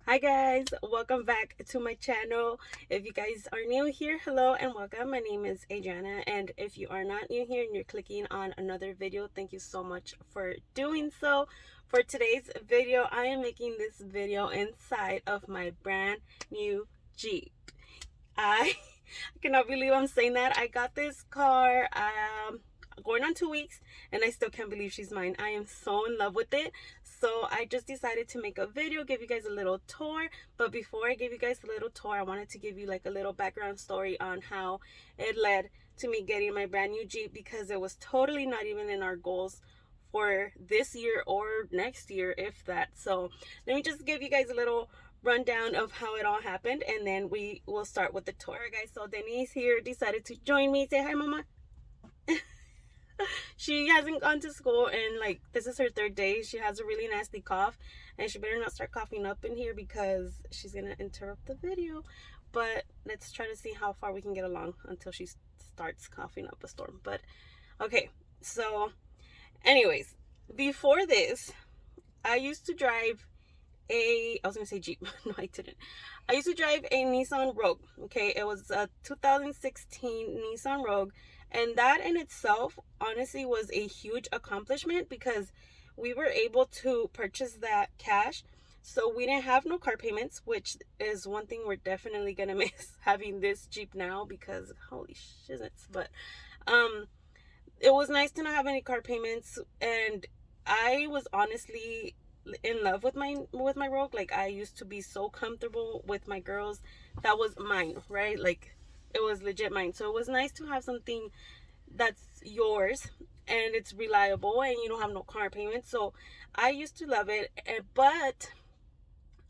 Hi guys, welcome back to my channel. If you guys are new here, hello and welcome. My name is Adriana, and if you are not new here and you're clicking on another video, thank you so much for doing so. For today's video, I am making this video inside of my brand new Jeep. I cannot believe I'm saying that. I got this car going on 2 weeks and I still can't believe she's mine. I am so in love with it. So I just decided to make a video, give you guys a little tour. But before I give you guys a little tour, I wanted to give you like a little background story on how it led to me getting my brand new Jeep, because it was totally not even in our goals for this year or next year, if that. So let me just give you guys a little rundown of how it all happened, and then we will start with the tour. Guys, so Denise here decided to join me. Say hi, mama. She hasn't gone to school, and like this is her third day. She has a really nasty cough, and she better not start coughing up in here because she's gonna interrupt the video. But let's try to see how far we can get along until she starts coughing up a storm. But okay, so anyways, before this, I used to drive I was gonna say Jeep. No, I didn't. I used to drive a Nissan Rogue. Okay, it was a 2016 Nissan Rogue, and that in itself honestly was a huge accomplishment because we were able to purchase that cash. So we didn't have no car payments, which is one thing we're definitely gonna miss having this Jeep now, because holy shiznits. But it was nice to not have any car payments, and I was honestly in love with my Rogue. Like, I used to be so comfortable with my girls. That was mine, right? Like, it was legit mine. So it was nice to have something that's yours and it's reliable and you don't have no car payments. So I used to love it. But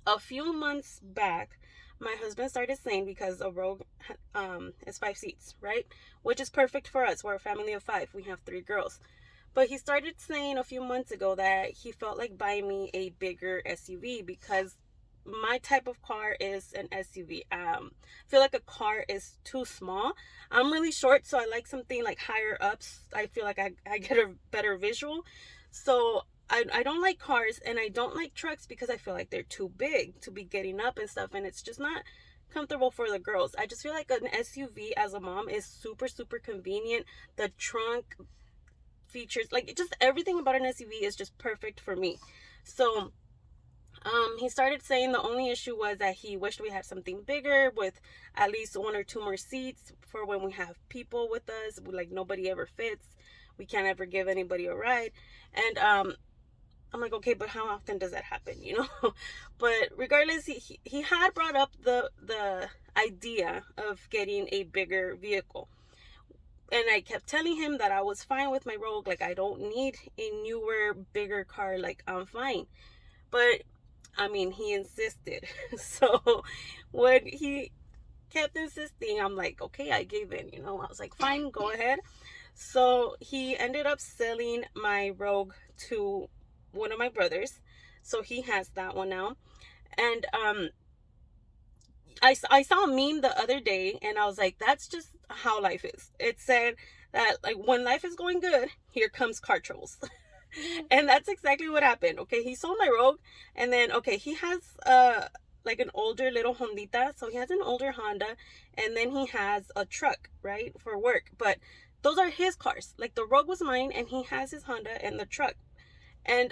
a few months back, my husband started saying, because a Rogue is 5 seats, right? Which is perfect for us. We're a family of 5. We have 3 girls. But he started saying a few months ago that he felt like buying me a bigger SUV, because my type of car is an SUV. I feel like a car is too small. I'm really short, so I like something like higher ups. I feel like I get a better visual. So I don't like cars, and I don't like trucks because I feel like they're too big to be getting up and stuff, and it's just not comfortable for the girls. I just feel like an SUV as a mom is super, super convenient. The trunk features, like, just everything about an SUV is just perfect for me. So he started saying the only issue was that he wished we had something bigger with at least 1 or 2 more seats for when we have people with us. Like, nobody ever fits. We can't ever give anybody a ride. And I'm like, okay, but how often does that happen, you know? But regardless, he had brought up the idea of getting a bigger vehicle. And I kept telling him that I was fine with my Rogue. Like, I don't need a newer, bigger car. Like, I'm fine. But I mean, he insisted. So when he kept insisting, I'm like, okay, I gave in, you know. I was like, fine, go ahead. So he ended up selling my Rogue to one of my brothers. So he has that one now. And I saw a meme the other day, and I was like, that's just how life is. It said that, like, when life is going good, here comes car troubles. And that's exactly what happened. Okay, he sold my Rogue, and then, okay, he has like an older little Hondita. So he has an older Honda, and then he has a truck, right, for work. But those are his cars. Like, the Rogue was mine, and he has his Honda and the truck. And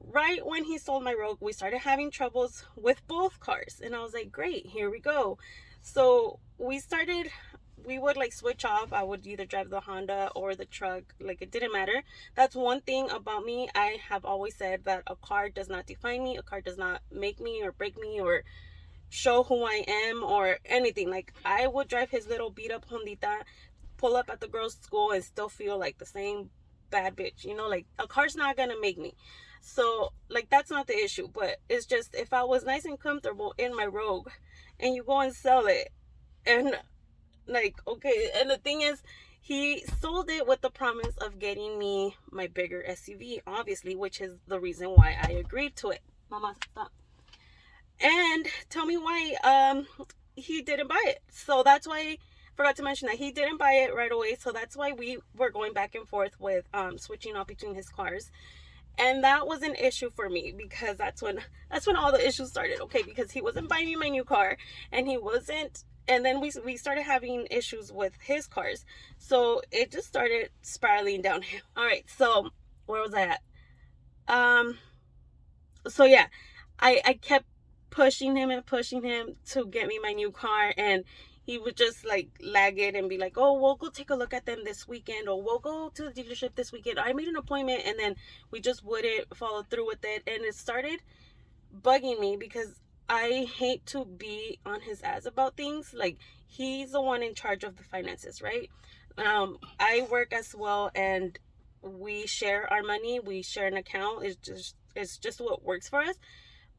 right when he sold my Rogue, we started having troubles with both cars, and I was like, great, here we go. So we would like switch off. I would either drive the Honda or the truck. Like, it didn't matter. That's one thing about me. I have always said that a car does not define me. A car does not make me or break me or show who I am or anything. Like, I would drive his little beat up Hondita, pull up at the girls' school, and still feel like the same bad bitch, you know. Like, a car's not gonna make me. So, like, that's not the issue. But it's just, if I was nice and comfortable in my Rogue and you go and sell it, and like, okay. And the thing is, he sold it with the promise of getting me my bigger SUV, obviously, which is the reason why I agreed to it. Mama, stop. And tell me why he didn't buy it. So that's why I forgot to mention that he didn't buy it right away. So that's why we were going back and forth with switching off between his cars. And that was an issue for me because that's when all the issues started. Okay, because he wasn't buying me my new car, and he wasn't, and then we started having issues with his cars. So it just started spiraling downhill. All right, so where was I at? Um so yeah, I kept pushing him and pushing him to get me my new car, and he would just like lag it and be like, oh, we'll go take a look at them this weekend, or we'll go to the dealership this weekend. I made an appointment, and then we just wouldn't follow through with it, and it started bugging me because I hate to be on his ass about things. Like, he's the one in charge of the finances, right? I work as well, and we share our money, we share an account. It's just what works for us.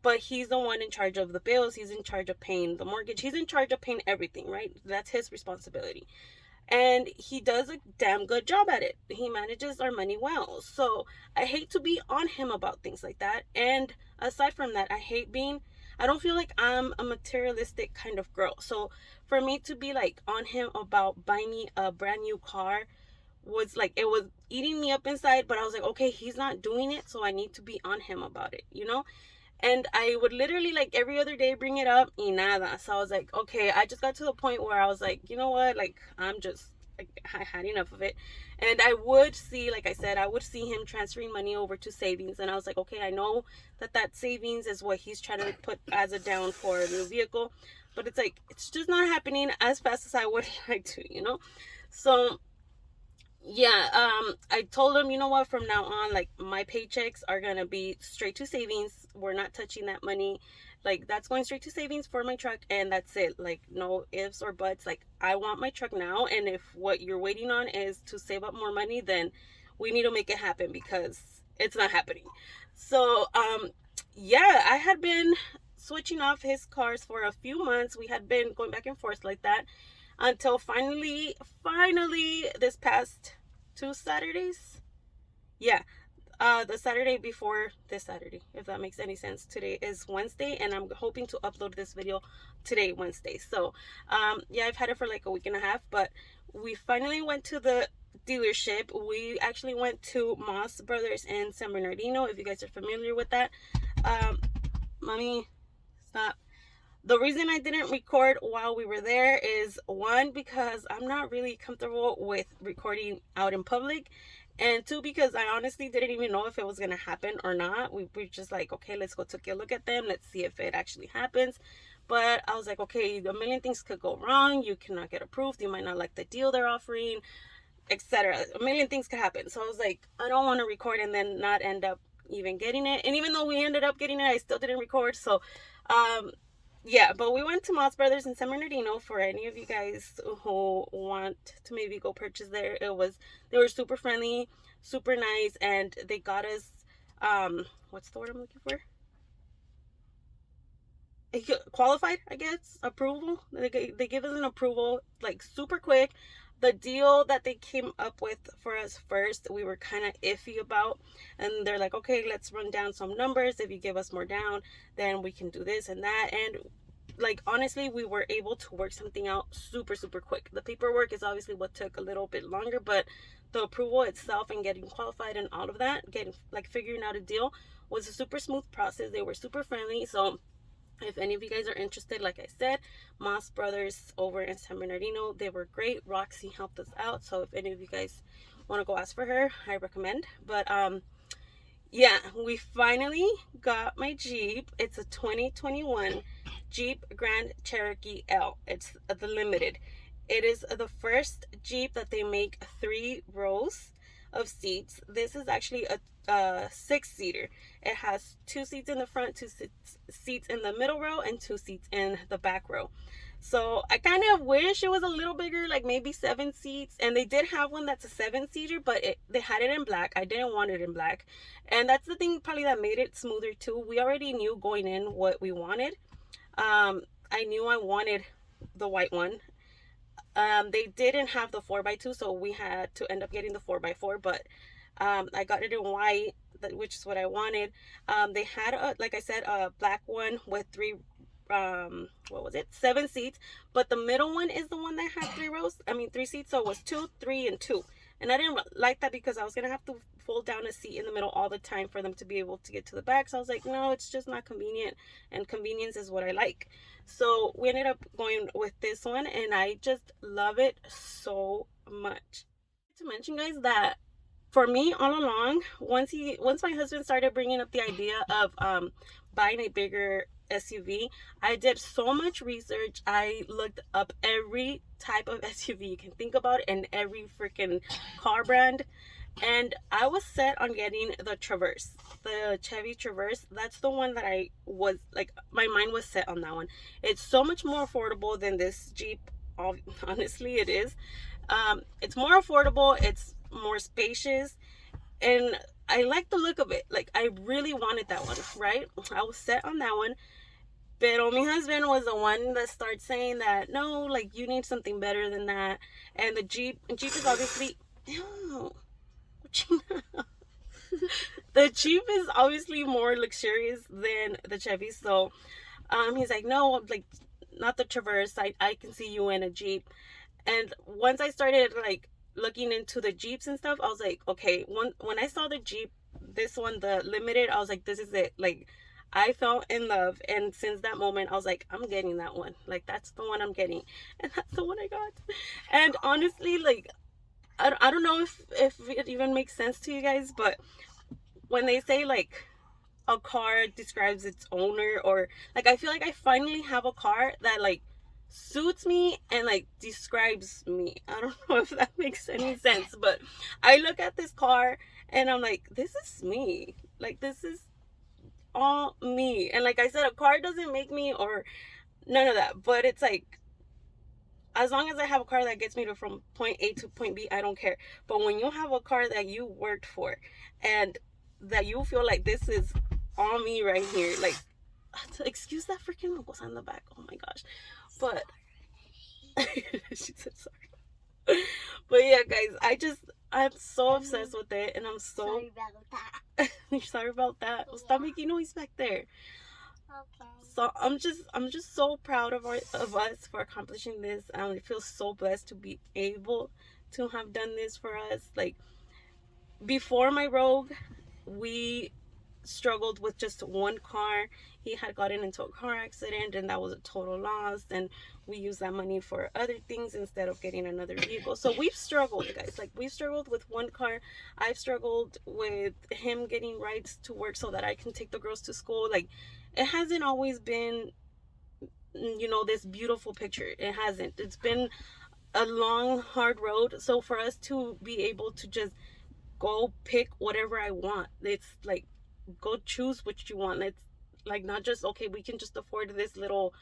But he's the one in charge of the bills, he's in charge of paying the mortgage, he's in charge of paying everything, right? That's his responsibility. And he does a damn good job at it. He manages our money well. So I hate to be on him about things like that. And aside from that, I don't feel like I'm a materialistic kind of girl. So for me to be like on him about buying me a brand new car was like, it was eating me up inside. But I was like, okay, he's not doing it, so I need to be on him about it, you know? And I would literally like every other day bring it up, y nada. So I was like, okay, I just got to the point where I was like, you know what? Like, I had enough of it. And I would see, like I said, I would see him transferring money over to savings. And I was like, okay, I know that savings is what he's trying to put as a down for a new vehicle. But it's like, it's just not happening as fast as I would like to, you know? So yeah, I told him, you know what, from now on, like, my paychecks are gonna be straight to savings. We're not touching that money. Like, that's going straight to savings for my truck, and that's it. Like, no ifs or buts. Like, I want my truck now, and if what you're waiting on is to save up more money, then we need to make it happen, because it's not happening. So yeah, I had been switching off his cars for a few months. We had been going back and forth like that until finally this past 2 Saturdays. Yeah, the Saturday before this Saturday, if that makes any sense. Today is Wednesday, and I'm hoping to upload this video today, Wednesday. So yeah, I've had it for like a week and a half, but we finally went to the dealership. We actually went to Moss Brothers in San Bernardino, if you guys are familiar with that. Mommy, stop. The reason I didn't record while we were there is, one, because I'm not really comfortable with recording out in public, and two, because I honestly didn't even know if it was gonna happen or not. We were just like, okay, let's go take a look at them, let's see if it actually happens. But I was like, okay, a million things could go wrong. You cannot get approved, you might not like the deal they're offering, etc. A million things could happen. So I was like, I don't want to record and then not end up even getting it. And even though we ended up getting it, I still didn't record. So yeah, but we went to Moss Brothers in San Bernardino. For any of you guys who want to maybe go purchase there, they were super friendly, super nice, and they got us what's the word I'm looking for? Qualified, I guess, approval. They give us an approval like super quick. The deal that they came up with for us first, we were kind of iffy about, and they're like, okay, let's run down some numbers. If you give us more down, then we can do this and that. And like, honestly, we were able to work something out super quick. The paperwork is obviously what took a little bit longer, but the approval itself and getting qualified and all of that, getting like figuring out a deal, was a super smooth process. They were super friendly. So if any of you guys are interested, like I said, Moss Brothers over in San Bernardino, they were great. Roxy helped us out. So if any of you guys want to go ask for her, I recommend. But yeah, we finally got my Jeep. It's a 2021 Jeep Grand Cherokee L. It's the limited. It is the first Jeep that they make 3 rows of seats. This is actually a 6-seater. It has 2 seats in the front, 2 seats in the middle row, and 2 seats in the back row. So I kind of wish it was a little bigger, like maybe 7 seats. And they did have one that's a 7-seater, but they had it in black. I didn't want it in black, and that's the thing probably that made it smoother too. We already knew going in what we wanted. I knew I wanted the white one. They didn't have the 4x2, so we had to end up getting the 4x4, but I got it in white, which is what I wanted. They had, like I said, a black one with 7 seats, but the middle one is the one that had 3 seats. So it was 2, 3, and 2. And I didn't like that because I was gonna have to fold down a seat in the middle all the time for them to be able to get to the back. So I was like, no, it's just not convenient, and convenience is what I like. So we ended up going with this one, and I just love it so much. To mention, guys, that for me all along, once my husband started bringing up the idea of buying a bigger SUV, I did so much research. I looked up every type of SUV you can think about and every freaking car brand, and I was set on getting the Traverse, the Chevy Traverse. That's the one that I was like, my mind was set on that one. It's so much more affordable than this Jeep. Honestly, it is. It's more affordable, it's more spacious, and I like the look of it. Like, I really wanted that one, right? I was set on that one. Pero my husband was the one that starts saying that, no, like, you need something better than that. And the Jeep is obviously, ew, the Jeep is obviously more luxurious than the Chevy. So he's like, no, like, not the Traverse. I can see you in a Jeep. And once I started like looking into the Jeeps and stuff, I was like, okay, when I saw the Jeep, this one, the Limited, I was like, this is it. Like, I fell in love, and since that moment I was like, I'm getting that one. Like, that's the one I'm getting, and that's the one I got. And honestly, like, I don't know if it even makes sense to you guys, but when they say like a car describes its owner, or like, I feel like I finally have a car that like suits me and like describes me. I don't know if that makes any sense, but I look at this car and I'm like, this is me. Like, this is all me. And like I said, a car doesn't make me or none of that, but it's like, as long as I have a car that gets me to from point A to point B, I don't care. But when you have a car that you worked for and that you feel like this is all me right here, like, excuse that freaking mocosa in the back. Oh my gosh. But she said sorry. But yeah, guys, I'm so obsessed with it, and I'm so sorry about that. sorry about that. Yeah. Stop making noise back there. Okay. So I'm just so proud of us for accomplishing this. I feel so blessed to be able to have done this for us. Like, before my Rogue, we struggled with just one car. He had gotten into a car accident, and that was a total loss, and we used that money for other things instead of getting another vehicle. So we've struggled, guys. Like, we've struggled with one car. I've struggled with him getting rides to work so that I can take the girls to school. Like, it hasn't always been, you know, this beautiful picture. It hasn't. It's been a long, hard road. So for us to be able to just go pick whatever I want, it's like, go choose what you want. It's like, not just, okay, we can just afford this little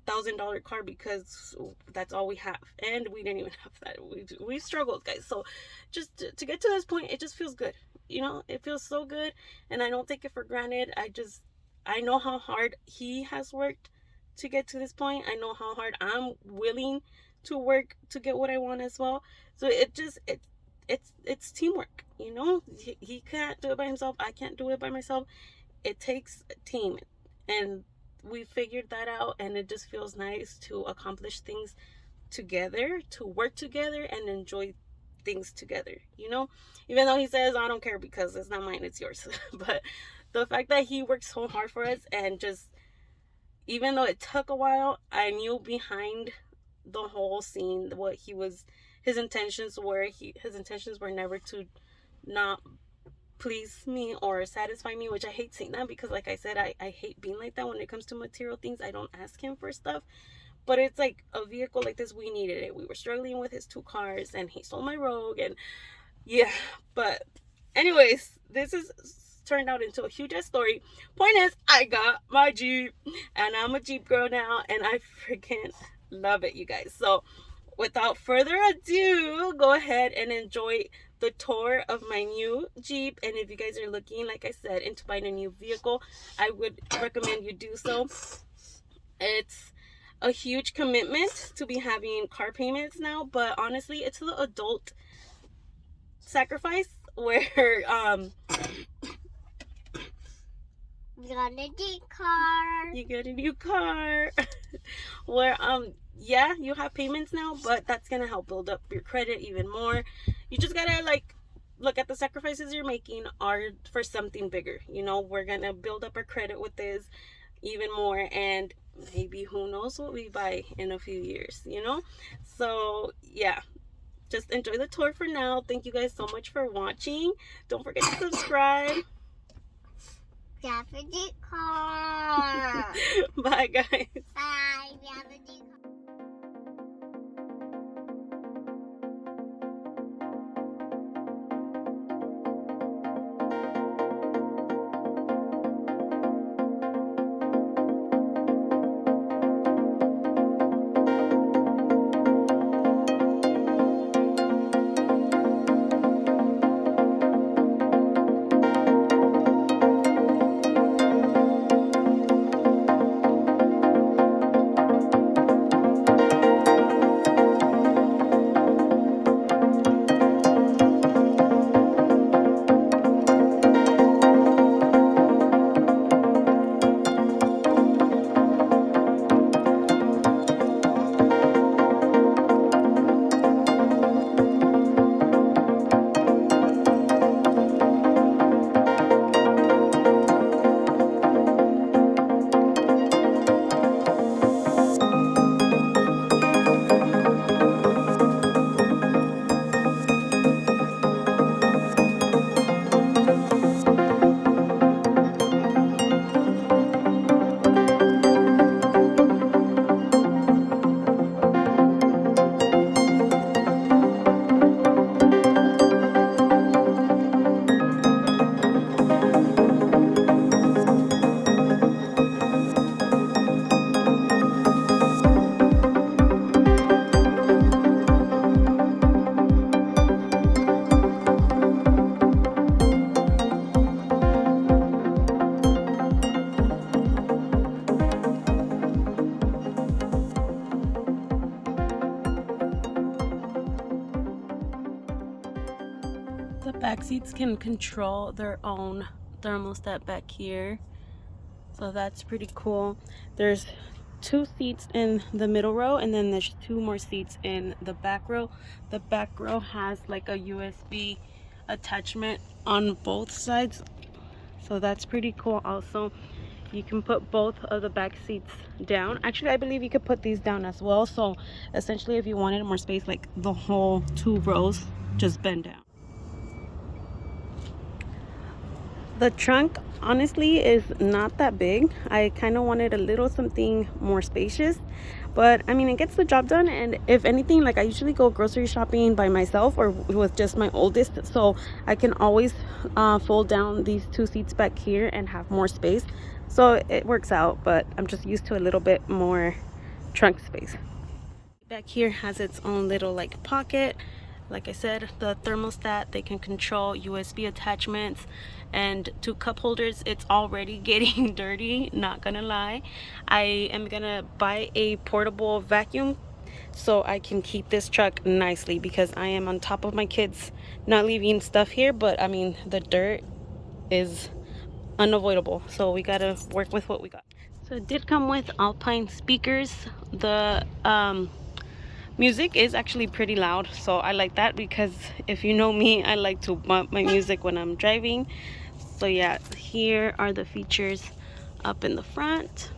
$1,000 car because that's all we have, and we didn't even have that. We struggled, guys. So just to get to this point, it just feels good, you know. It feels so good, and I don't take it for granted. I know how hard he has worked to get to this point. I know how hard I'm willing to work to get what I want as well. So it's teamwork, you know. He can't do it by himself. I can't do it by myself. It takes a team, and we figured that out, and it just feels nice to accomplish things together, to work together and enjoy things together, you know. Even though he says, I don't care because it's not mine, it's yours. But the fact that he worked so hard for us, and just, even though it took a while, I knew behind the whole scene what his intentions were. His intentions were never to not please me or satisfy me, which I hate saying that because, like I said, I hate being like that when it comes to material things. I don't ask him for stuff, but it's like a vehicle like this, we needed it. We were struggling with his 2 cars, and he sold my Rogue, and yeah. But anyways, this is turned out into a huge ass story. Point is, I got my Jeep, and I'm a Jeep girl now, and I freaking love it, you guys. So without further ado, go ahead and enjoy the tour of my new Jeep. And if you guys are looking, like I said, into buying a new vehicle, I would recommend you do so. It's a huge commitment to be having car payments now, but honestly, it's the adult sacrifice where you got a new car. You get a new car. Where yeah, you have payments now, but that's gonna help build up your credit even more. You just gotta like look at the sacrifices you're making are for something bigger. You know, we're gonna build up our credit with this even more, and maybe who knows what we buy in a few years, you know. So yeah, just enjoy the tour for now. Thank you guys so much for watching. Don't forget to subscribe. Japanese car. Bye guys. Bye. Japanese car. The back seats can control their own thermostat back here, so that's pretty cool. There's 2 seats in the middle row, and then there's 2 more seats in the back row. The back row has like a USB attachment on both sides, so that's pretty cool. Also, you can put both of the back seats down. Actually, I believe you could put these down as well, so essentially if you wanted more space, like the whole 2 rows just bend down. The trunk honestly is not that big. I kind of wanted a little something more spacious, but I mean, it gets the job done. And if anything, like I usually go grocery shopping by myself or with just my oldest, so I can always fold down these 2 seats back here and have more space, so it works out. But I'm just used to a little bit more trunk space. Back here has its own little like pocket. Like I said, the thermostat, they can control USB attachments, and 2 cup holders. It's already getting dirty, not gonna lie. I am gonna buy a portable vacuum so I can keep this truck nicely, because I am on top of my kids not leaving stuff here, but I mean the dirt is unavoidable, so we gotta work with what we got. So it did come with Alpine speakers. The music is actually pretty loud, so I like that, because if you know me, I like to bump my music when I'm driving. So yeah, here are the features up in the front.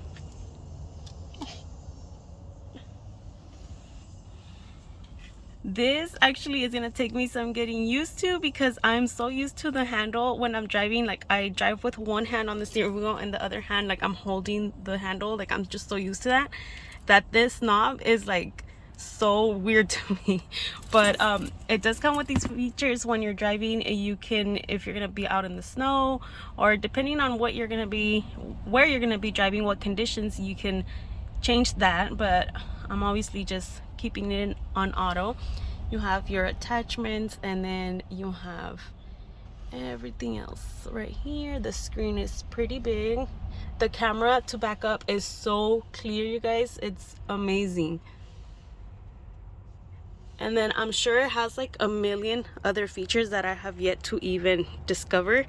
This actually is gonna take me some getting used to, because I'm so used to the handle when I'm driving. Like I drive with one hand on the steering wheel and the other hand like I'm holding the handle. Like I'm just so used to that this knob is like so weird to me. But it does come with these features when you're driving. You can, if you're gonna be out in the snow, or depending on what you're gonna be, where you're gonna be driving, what conditions, you can change that. But I'm obviously just keeping it on auto. You have your attachments, and then you have everything else right here. The screen is pretty big. The camera to back up is so clear, you guys. It's amazing. And then I'm sure it has like a million other features that I have yet to even discover.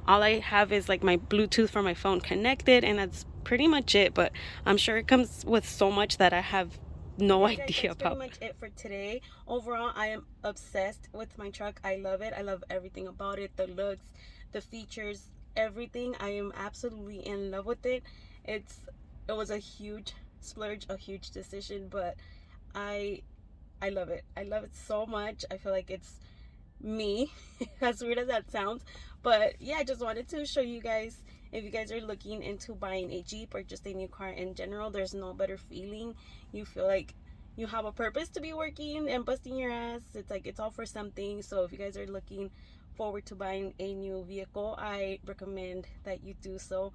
All I have is like my Bluetooth for my phone connected, and that's pretty much it. But I'm sure it comes with so much that I have no idea that's about. pretty much it for today. Overall, I am obsessed with my truck. I love it. I love everything about it, the looks, the features, everything. I am absolutely in love with it. It was a huge splurge, a huge decision, but I love it. I love it so much. I feel like it's me, as weird as that sounds. But yeah, I just wanted to show you guys, if you guys are looking into buying a Jeep or just a new car in general, there's no better feeling. You feel like you have a purpose to be working and busting your ass. It's like it's all for something. So if you guys are looking forward to buying a new vehicle, I recommend that you do so.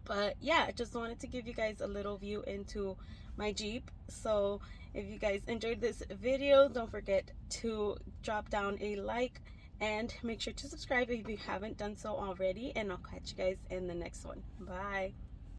But yeah, I just wanted to give you guys a little view into my Jeep. So if you guys enjoyed this video, don't forget to drop down a like and make sure to subscribe if you haven't done so already, and I'll catch you guys in the next one. Bye.